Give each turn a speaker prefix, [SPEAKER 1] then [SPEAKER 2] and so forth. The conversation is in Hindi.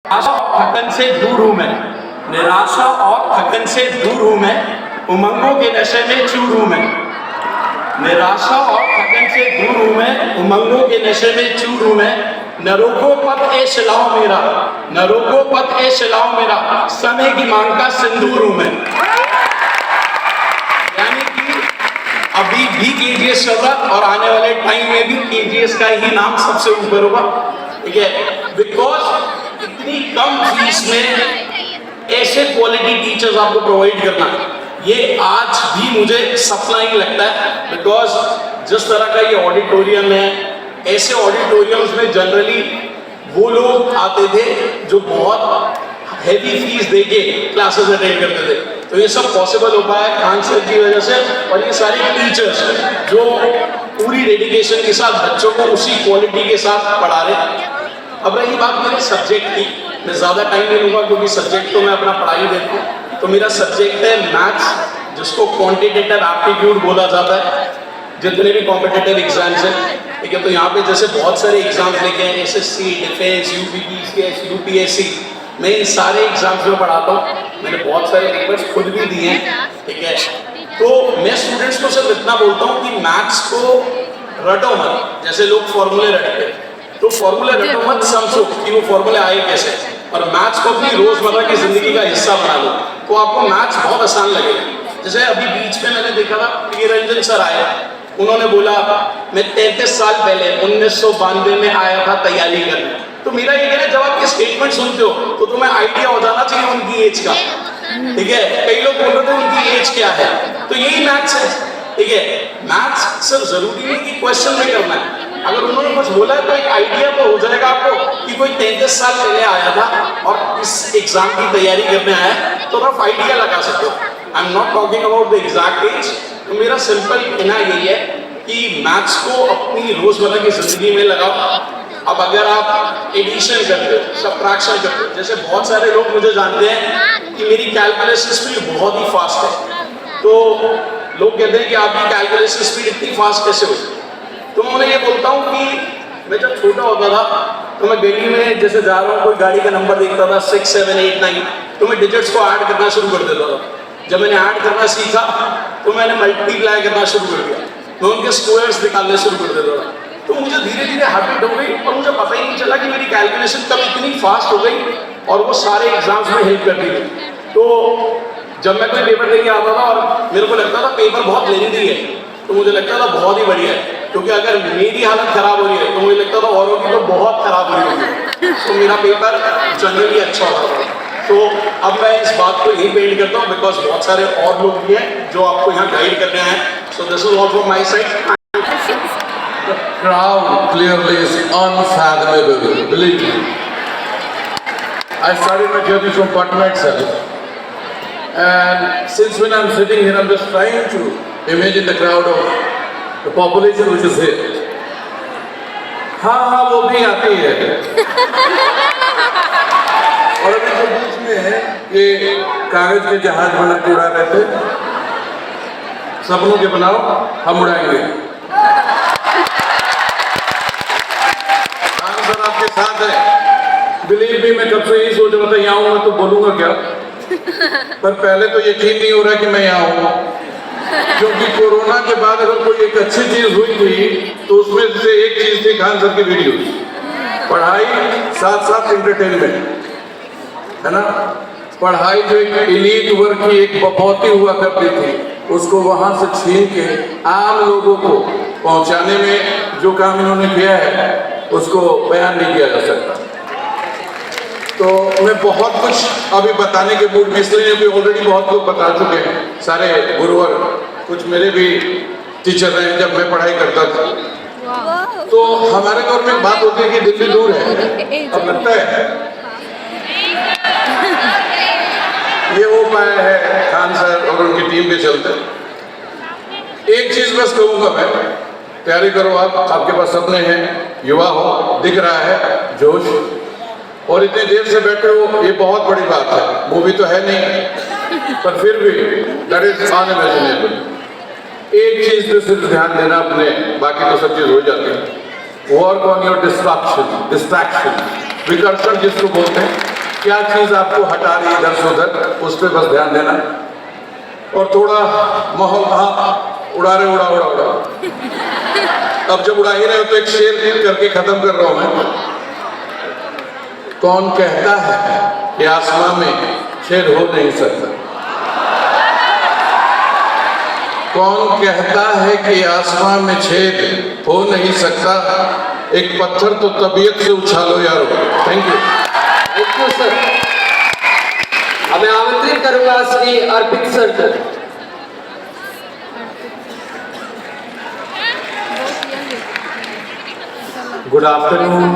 [SPEAKER 1] निराशा और थकन से दूर हूँ मैं, निराशा और थकन से दूर हूँ मैं, उमंगों के नशे में चूर हूँ मैं। निराशा और थकन से दूर हूँ मैं, उमंगों के नशे में चूर हूँ मैं। न रोको पथ ए शिलाओ मेरा, न रोको पथ ए शिलाओ मेरा, समय की मांग का सिंदूर हूँ मैं। यानी कि अभी भी केजीएस चल रहा और आने वाले टाइम में भी केजीएस का ही नाम सबसे ऊपर होगा, ठीक है। बिकॉज इतनी कम फीस में ऐसे क्वालिटी टीचर्स आपको प्रोवाइड करना, ये आज भी मुझे सपना ही लगता है। बिकॉज जिस तरह का ये ऑडिटोरियम है, ऐसे ऑडिटोरियम्स में जनरली वो लोग आते थे जो बहुत हैवी फीस देके क्लासेस अटेंड करते थे। तो ये सब पॉसिबल हो पाया खान सर की वजह से, और ये सारे टीचर्स जो पूरी डेडिकेशन के साथ बच्चों को उसी क्वालिटी के साथ पढ़ा रहे। अब रही बात मेरे सब्जेक्ट की, मैं ज़्यादा टाइम नहीं लूँगा क्योंकि सब्जेक्ट तो मैं अपना पढ़ाई देता हूँ। तो मेरा सब्जेक्ट है मैथ्स, जिसको क्वांटिटेटिव एप्टीट्यूड बोला जाता है। जितने भी कॉम्पिटिटिव एग्जाम्स हैं, ठीक है, तो यहाँ पे जैसे बहुत सारे एग्जाम्स लेके हैं, एसएससी, डिफेंस, यूपीपीसीएस, यूपीएससी, मैं इन सारे एग्जाम्स में पढ़ाता हूँ। मैंने बहुत सारे पेपर्स खुद भी दिए हैं, ठीक है। तो मैं स्टूडेंट्स को सिर्फ इतना बोलता हूँ कि मैथ्स को रटो मत, जैसे लोग फॉर्मूले रटते हैं, तो फॉर्मूले रटो मत, समझो कि वो फॉर्मूले आए कैसे, और मैथ्स को अपनी रोजमर्रा की जिंदगी का हिस्सा बना लो, तो आपको मैथ्स बहुत आसान लगेगा। जैसे अभी बीच में मैंने देखा था प्रिय रंजन सर आए, उन्होंने बोला मैं 33 साल पहले 1992 में आया था तैयारी करने। तो मेरा ये कहना है, जब आप ये स्टेटमेंट सुनते हो तो तुम्हें आइडिया हो जाना चाहिए उनकी एज का, ठीक है। कई लोग बोल रहे थे उनकी एज क्या है, तो यही मैथ्स है, ठीक है। मैथ्स सिर्फ जरूरी नहीं कि क्वेश्चन में करना है, अगर उन्होंने कुछ बोला है तो एक आइडिया तो हो जाएगा आपको कि कोई 33 साल पहले आया था और इस एग्जाम की तैयारी करने आया है, तो रफ आइडिया लगा सकते हो। I am not talking about the exact as. तो मेरा सिंपल कहना यही है कि मैथ्स को अपनी रोजमर्रा की जिंदगी में लगाओ। अब अगर आप एडिशन करते हो, सब्ट्रैक्शन करते हो, जैसे बहुत सारे लोग मुझे जानते हैं कि मेरी कैलकुलेशन स्पीड बहुत ही फास्ट है, तो लोग कहते हैं कि आपकी कैलकुलेशन स्पीड इतनी फास्ट कैसे हुई। तो मैं उन्हें ये बोलता हूँ कि मैं जब छोटा होता था तो मैं गली में जैसे जा रहा हूँ, कोई गाड़ी का नंबर देखता था 6, 7, 8, 9, तो मैं डिजिट्स को ऐड करना शुरू कर देता था। जब मैंने ऐड करना सीखा तो मैंने मल्टीप्लाई करना शुरू कर दिया, मैं उनके स्क्वायर्स निकालने शुरू कर देता था। तो मुझे धीरे धीरे हैबिट हो गई और मुझे पता ही नहीं चला कि मेरी कैलकुलेशन कब इतनी फास्ट हो गई और वो सारे एग्जाम्स में हेल्प करती थी। तो जब मैं कोई पेपर देके आता था और मेरे को लगता था पेपर बहुत लेंथी है, तो मुझे लगता था बहुत ही बढ़िया है, क्योंकि अगर मेरी हालत खराब हो रही है तो मुझे लगता था औरों की तो बहुत खराब हो रही होगी, तो मेरा पेपर जनरली अच्छा होता था। तो अब मैं इस बात को यही पेंट करता हूँ बिकॉज बहुत सारे और लोग भी हैं जो आपको यहाँ गाइड करने आए हैं। So this is all from my side.
[SPEAKER 2] The crowd clearly is unfathomable, believe me. I started my journey from Patna itself, and since when I'm sitting here, I'm just trying to imagine the crowd of the population which is here. हाँ वो भी आती है। और अभी जो बीच में है ये कागज के जहाज बना के उड़ा रहे थे, सपनों के बनाओ हम उड़ाएंगे। सर आपके साथ है, बिलीव मी, मैं कब से यही सोच रहा था यहाँ हूँ तो बोलूँगा क्या, पर पहले तो यकीन नहीं हो रहा कि मैं यहाँ हूँ, क्योंकि कोरोना के बाद अगर कोई एक अच्छी चीज हुई थी तो उसमें से एक चीज थी खान सर की वीडियोस, पढ़ाई साथ साथ एंटरटेनमेंट, है ना। पढ़ाई जो एक एलीट वर्ग की एक बपौती हुआ करती थी, उसको वहां से छीन के आम लोगों को पहुंचाने में जो काम इन्होंने किया है उसको बयान नहीं किया जा सकता। तो मैं बहुत कुछ अभी बताने के मूड में इसलिए भी ऑलरेडी बहुत लोग बता चुके हैं, सारे गुरुवर, कुछ मेरे भी टीचर रहे जब मैं पढ़ाई करता था। तो हमारे दौर में बात होती है कि दिल्ली दूर है, अब लगता है ये हो पाया है खान सर और उनकी टीम के चलते। एक चीज बस कहूँगा मैं, तैयारी करो आप, आपके पास सपने हैं, युवा हो, दिख रहा है जोश, और इतने देर से बैठे हो, ये बहुत बड़ी बात है। मूवी तो है नहीं, पर फिर भी दैट इज अनइमेजिनेबल। एक चीज पे सिर्फ ध्यान देना अपने, बाकी तो सब चीज हो जाती है। वर्क ऑन योर डिस्ट्रैक्शन, विकर्षण जिसको बोलते हैं, क्या चीज आपको हटा रही है इधर से उधर, उस पर बस ध्यान देना। और थोड़ा माहौल, हाँ उड़ा रहे, उड़ा। अब जब उड़ा ही रहे हो तो एक शेर करके खत्म कर रहा हूं मैं। कौन कहता है कि आसमां में छेद हो नहीं सकता? कौन कहता है कि आसमां में छेद हो नहीं सकता? एक पत्थर तो तबीयत से उछालो यारो। Thank you
[SPEAKER 3] sir. अब मैं आमंत्रित करूंगा श्री अर्पित सर को।
[SPEAKER 2] Good afternoon.